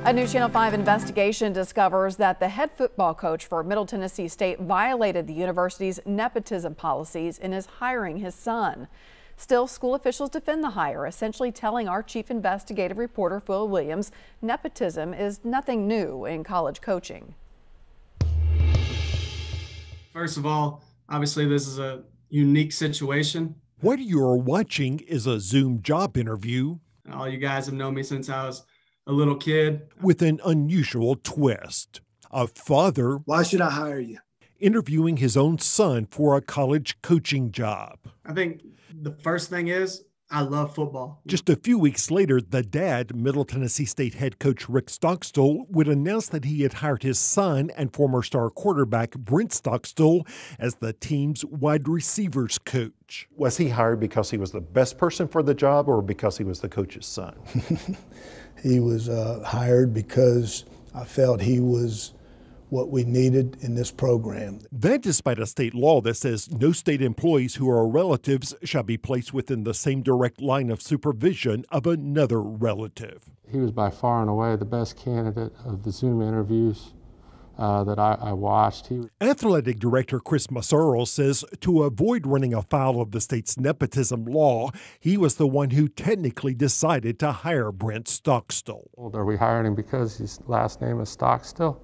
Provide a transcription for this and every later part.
A new Channel 5 investigation discovers that the head football coach for Middle Tennessee State violated the university's nepotism policies in his hiring his son. Still, school officials defend the hire, essentially telling our chief investigative reporter, Phil Williams, nepotism is nothing new in college coaching. First of all, obviously this is a unique situation. What you are watching is a Zoom job interview. All you guys have known me since I was a little kid. With an unusual twist. A father, why should I hire you? Interviewing his own son for a college coaching job. I think the first thing is I love football. Just a few weeks later, the dad, Middle Tennessee State head coach Rick Stockstill, would announce that he had hired his son and former star quarterback Brent Stockstill as the team's wide receivers coach. Was he hired because he was the best person for the job or because he was the coach's son? He was hired because I felt he was what we needed in this program. That despite a state law that says no state employees who are relatives shall be placed within the same direct line of supervision of another relative. He was by far and away the best candidate of the Zoom interviews that I watched. Athletic Director Chris Massaro says to avoid running afoul of the state's nepotism law, he was the one who technically decided to hire Brent Stockstill. Well, are we hiring him because his last name is Stockstill?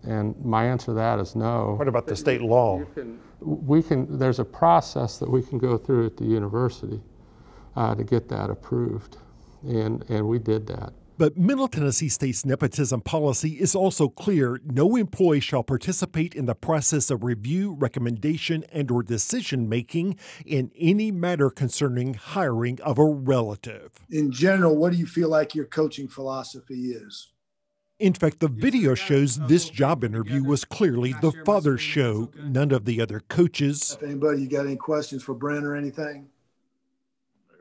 And my answer to that is no. What about the state law? There's a process that we can go through at the university to get that approved, and we did that. But Middle Tennessee State's nepotism policy is also clear. No employee shall participate in the process of review, recommendation, and/or decision-making in any matter concerning hiring of a relative. In general, what do you feel like your coaching philosophy is? In fact, the video shows this job interview was clearly the father's show, none of the other coaches. If anybody, you got any questions for Brent or anything?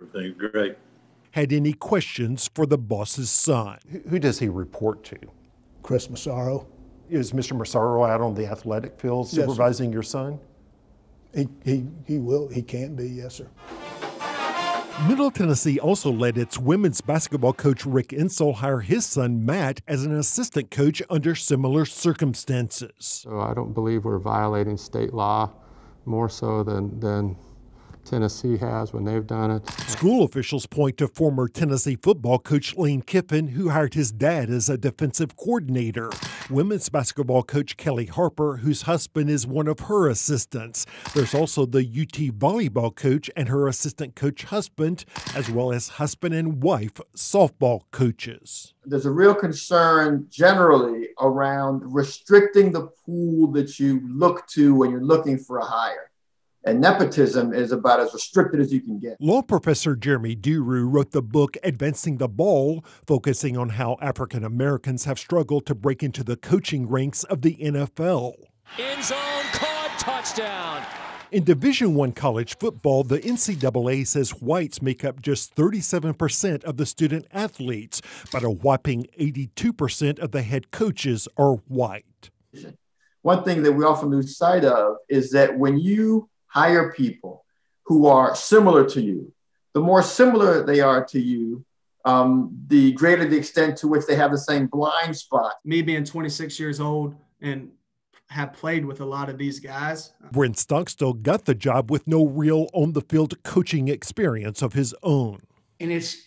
Everything's great. Had any questions for the boss's son. Who does he report to? Chris Massaro. Is Mr. Massaro out on the athletic field supervising your son? He will. He can be, yes, sir. Middle Tennessee also let its women's basketball coach Rick Stockstill hire his son Matt as an assistant coach under similar circumstances. So I don't believe we're violating state law more so than Tennessee has when they've done it. School officials point to former Tennessee football coach Lane Kiffin, who hired his dad as a defensive coordinator. Women's basketball coach Kelly Harper, whose husband is one of her assistants. There's also the UT volleyball coach and her assistant coach husband, as well as husband and wife softball coaches. There's a real concern generally around restricting the pool that you look to when you're looking for a hire. And nepotism is about as restricted as you can get. Law professor Jeremy Duru wrote the book Advancing the Ball, focusing on how African Americans have struggled to break into the coaching ranks of the NFL. End zone, caught, touchdown. In Division I college football, the NCAA says whites make up just 37% of the student athletes, but a whopping 82% of the head coaches are white. One thing that we often lose sight of is that when you hire people who are similar to you, the more similar they are to you, the greater the extent to which they have the same blind spot. Me being 26 years old and have played with a lot of these guys. Brent Stockstill got the job with no real on-the-field coaching experience of his own. And it's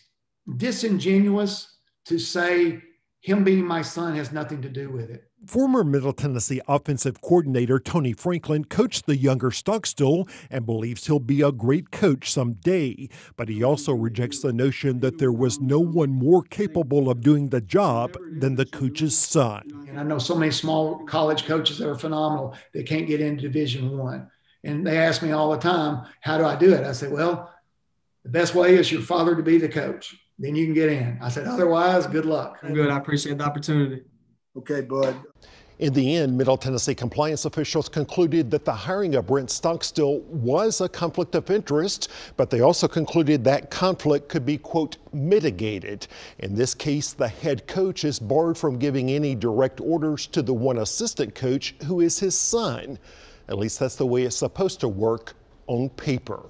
disingenuous to say him being my son has nothing to do with it. Former Middle Tennessee offensive coordinator Tony Franklin coached the younger Stockstill and believes he'll be a great coach someday. But he also rejects the notion that there was no one more capable of doing the job than the coach's son. And I know so many small college coaches that are phenomenal that can't get into Division I. And they ask me all the time, how do I do it? I said, well, the best way is your father to be the coach. Then you can get in. I said, otherwise, good luck. I'm good. I appreciate the opportunity. Okay, bud. In the end, Middle Tennessee compliance officials concluded that the hiring of Brent Stockstill was a conflict of interest, but they also concluded that conflict could be, quote, mitigated. In this case, the head coach is barred from giving any direct orders to the one assistant coach who is his son. At least that's the way it's supposed to work on paper.